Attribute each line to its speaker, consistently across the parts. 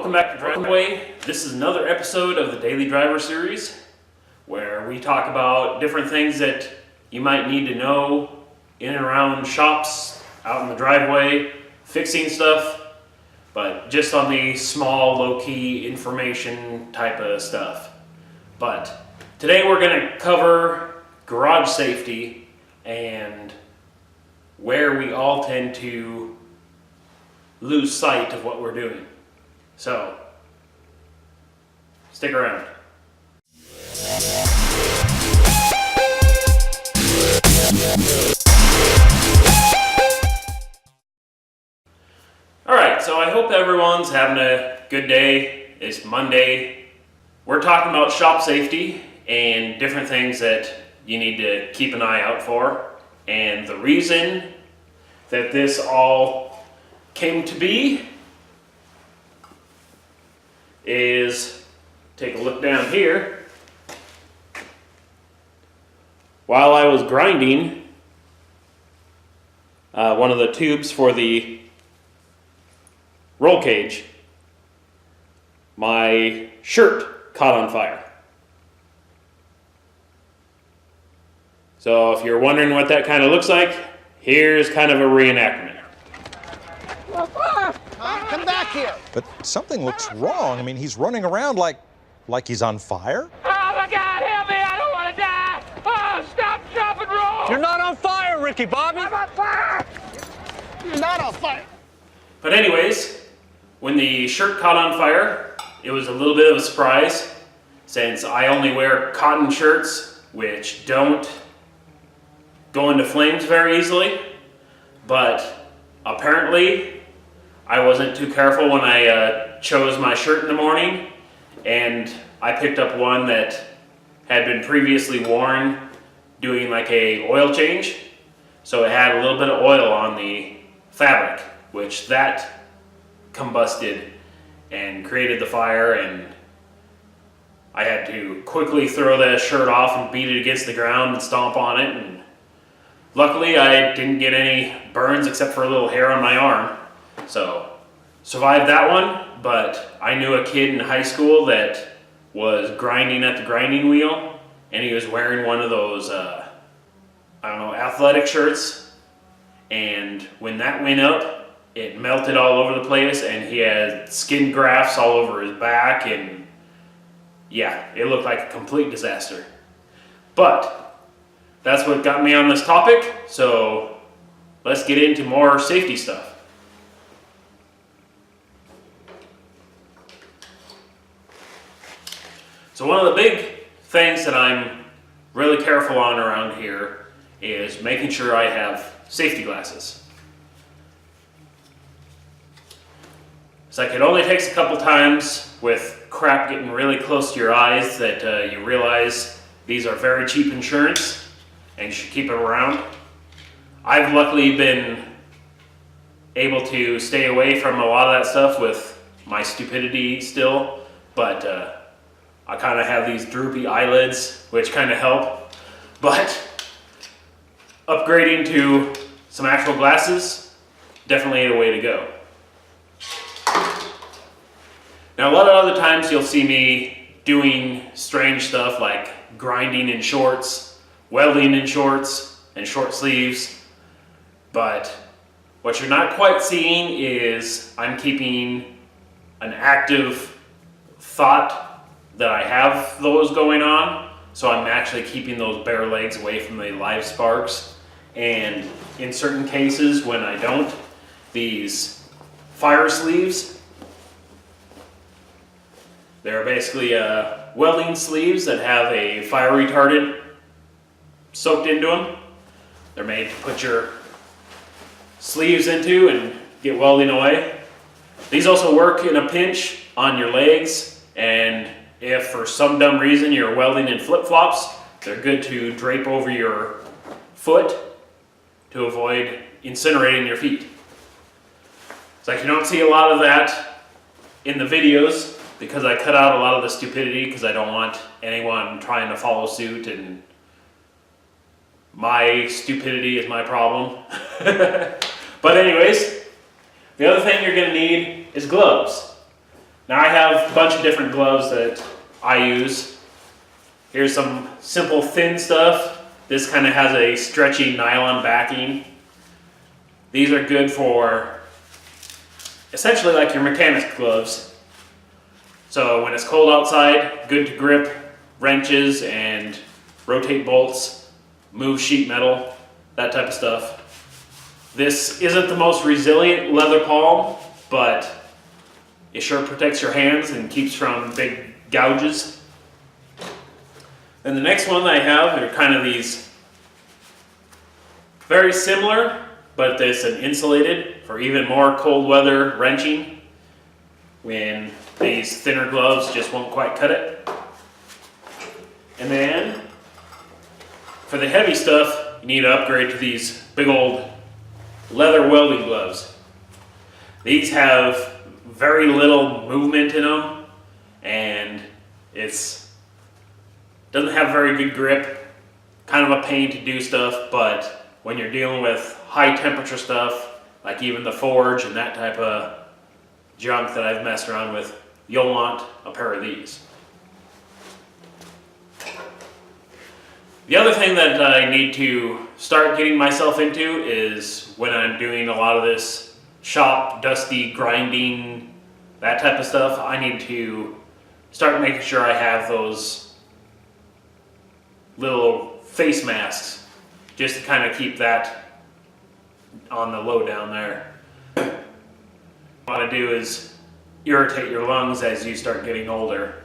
Speaker 1: Welcome back to Driveway. This is another episode of the Daily Driver series where we talk about different things that you might need to know in and around shops, out in the driveway, fixing stuff, but just on the small, low-key information type of stuff. But today we're going to cover garage safety and where we all tend to lose sight of what we're doing. So, stick around. Alright, so I hope everyone's having a good day. It's Monday. We're talking about shop safety and different things that you need to keep an eye out for. And the reason that this all came to be is, take a look down here. While I was grinding one of the tubes for the roll cage, my shirt caught on fire. So if you're wondering what that kind of looks like, here's kind of a reenactment.
Speaker 2: Come back here.
Speaker 3: But something looks wrong. I mean, he's running around like he's on fire.
Speaker 4: Oh my God, help me, I don't want to die. Oh, stop, drop, and roll.
Speaker 2: You're not on fire, Ricky Bobby.
Speaker 4: I'm on fire.
Speaker 2: You're not on fire.
Speaker 1: But anyways, when the shirt caught on fire, it was a little bit of a surprise since I only wear cotton shirts, which don't go into flames very easily. But apparently, I wasn't too careful when I chose my shirt in the morning, and I picked up one that had been previously worn doing like a oil change. So it had a little bit of oil on the fabric, which that combusted and created the fire, and I had to quickly throw that shirt off and beat it against the ground and stomp on it. And luckily I didn't get any burns except for a little hair on my arm. So, survived that one, but I knew a kid in high school that was grinding at the grinding wheel, and he was wearing one of those, athletic shirts, and when that went up, it melted all over the place, and he had skin grafts all over his back, and yeah, it looked like a complete disaster. But, that's what got me on this topic, so let's get into more safety stuff. So one of the big things that I'm really careful on around here is making sure I have safety glasses. It's like it only takes a couple times with crap getting really close to your eyes that you realize these are very cheap insurance and you should keep them around. I've luckily been able to stay away from a lot of that stuff with my stupidity still, but I kind of have these droopy eyelids, which kind of help, but upgrading to some actual glasses, definitely the way to go. Now, a lot of other times you'll see me doing strange stuff like grinding in shorts, welding in shorts, and short sleeves, but what you're not quite seeing is I'm keeping an active thought that I have those going on, so I'm actually keeping those bare legs away from the live sparks. And in certain cases when I don't, these fire sleeves, they're basically welding sleeves that have a fire retardant soaked into them. They're made to put your sleeves into and get welding away. These also work in a pinch on your legs, and if for some dumb reason you're welding in flip-flops, they're good to drape over your foot to avoid incinerating your feet. It's like you don't see a lot of that in the videos because I cut out a lot of the stupidity because I don't want anyone trying to follow suit, and my stupidity is my problem. But anyways, the other thing you're going to need is gloves. Now I have a bunch of different gloves that I use. Here's some simple thin stuff. This kind of has a stretchy nylon backing. These are good for essentially like your mechanic's gloves. So when it's cold outside, good to grip wrenches and rotate bolts, move sheet metal, that type of stuff. This isn't the most resilient leather palm, but it sure protects your hands and keeps from big gouges. And the next one I have are kind of these very similar, but this an insulated for even more cold weather wrenching when these thinner gloves just won't quite cut it. And then for the heavy stuff, you need to upgrade to these big old leather welding gloves. These have very little movement in them, and doesn't have very good grip. Kind of a pain to do stuff, but when you're dealing with high temperature stuff, like even the forge and that type of junk that I've messed around with, you'll want a pair of these. The other thing that I need to start getting myself into is when I'm doing a lot of this shop, dusty, grinding, that type of stuff, I need to start making sure I have those little face masks just to kind of keep that on the low down there. What I want to do is irritate your lungs as you start getting older.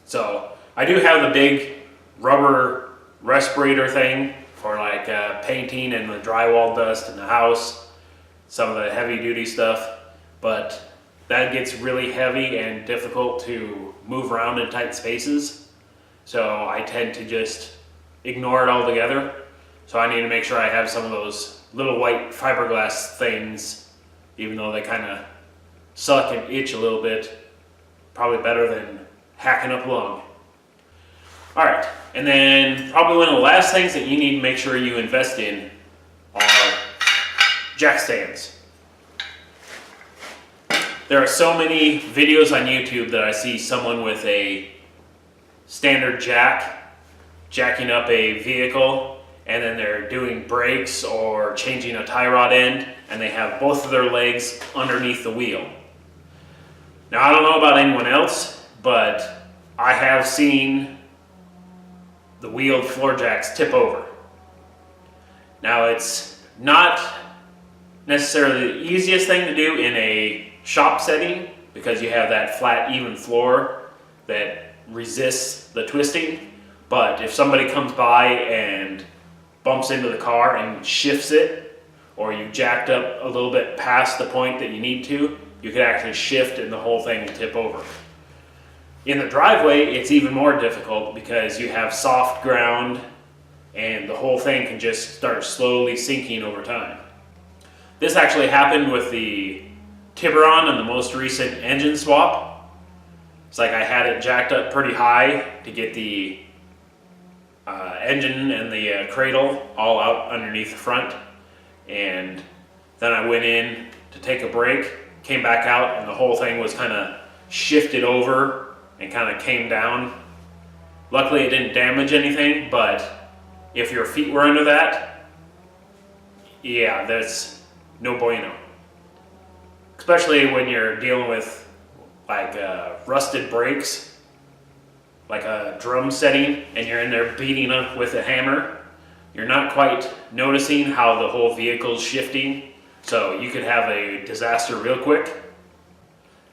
Speaker 1: So I do have the big rubber respirator thing for like painting and the drywall dust in the house, some of the heavy duty stuff, but that gets really heavy and difficult to move around in tight spaces. So I tend to just ignore it altogether. So I need to make sure I have some of those little white fiberglass things, even though they kind of suck and itch a little bit. Probably better than hacking up a lung. All right, and then probably one of the last things that you need to make sure you invest in are jack stands. There are so many videos on YouTube that I see someone with a standard jacking up a vehicle, and then they're doing brakes or changing a tie rod end, and they have both of their legs underneath the wheel. Now I don't know about anyone else, but I have seen the wheeled floor jacks tip over. Now it's not necessarily the easiest thing to do in a shop setting because you have that flat, even floor that resists the twisting. But if somebody comes by and bumps into the car and shifts it, or you jacked up a little bit past the point that you need to, you could actually shift and the whole thing will tip over. In the driveway, it's even more difficult because you have soft ground and the whole thing can just start slowly sinking over time. This actually happened with the Tiburon on the most recent engine swap. It's like I had it jacked up pretty high to get the engine and the cradle all out underneath the front, and then I went in to take a break, came back out, and the whole thing was kind of shifted over and kind of came down. Luckily it didn't damage anything, but if your feet were under that, yeah, that's no bueno. Especially when you're dealing with like rusted brakes, like a drum setting, and you're in there beating up with a hammer. You're not quite noticing how the whole vehicle's shifting, so you could have a disaster real quick.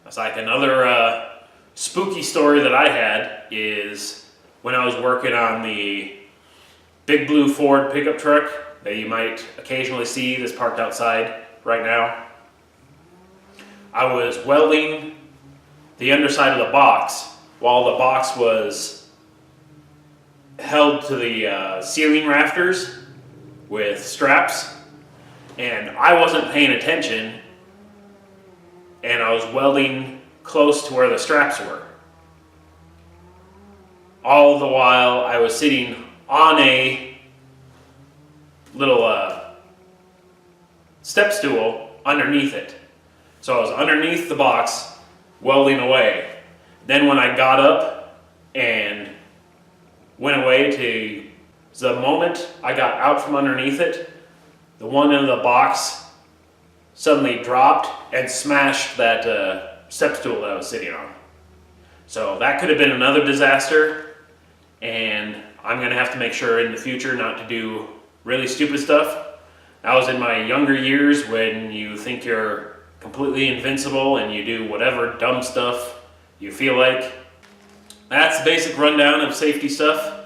Speaker 1: It's like another spooky story that I had is when I was working on the big blue Ford pickup truck that you might occasionally see that's parked outside right now. I was welding the underside of the box while the box was held to the ceiling rafters with straps, and I wasn't paying attention, and I was welding close to where the straps were. All the while I was sitting on a little step stool underneath it. So I was underneath the box, welding away. Then when I got up and went away to the moment I got out from underneath it, the one in the box suddenly dropped and smashed that step stool that I was sitting on. So that could have been another disaster, and I'm gonna have to make sure in the future not to do really stupid stuff. That was in my younger years when you think you're completely invincible and you do whatever dumb stuff you feel like. That's the basic rundown of safety stuff.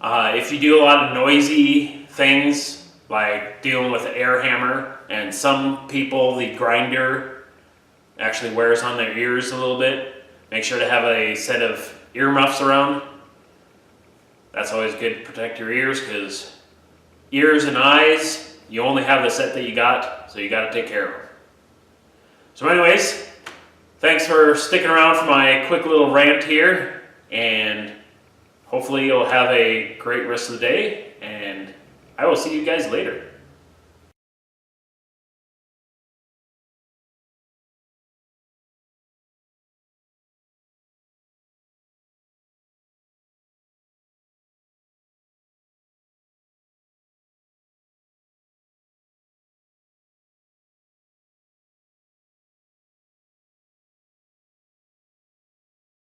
Speaker 1: If you do a lot of noisy things, like dealing with an air hammer, and some people, the grinder actually wears on their ears a little bit, make sure to have a set of earmuffs around. That's always good to protect your ears, because ears and eyes, you only have the set that you got, so you got to take care of them. So anyways, thanks for sticking around for my quick little rant here, and hopefully you'll have a great rest of the day, and I will see you guys later.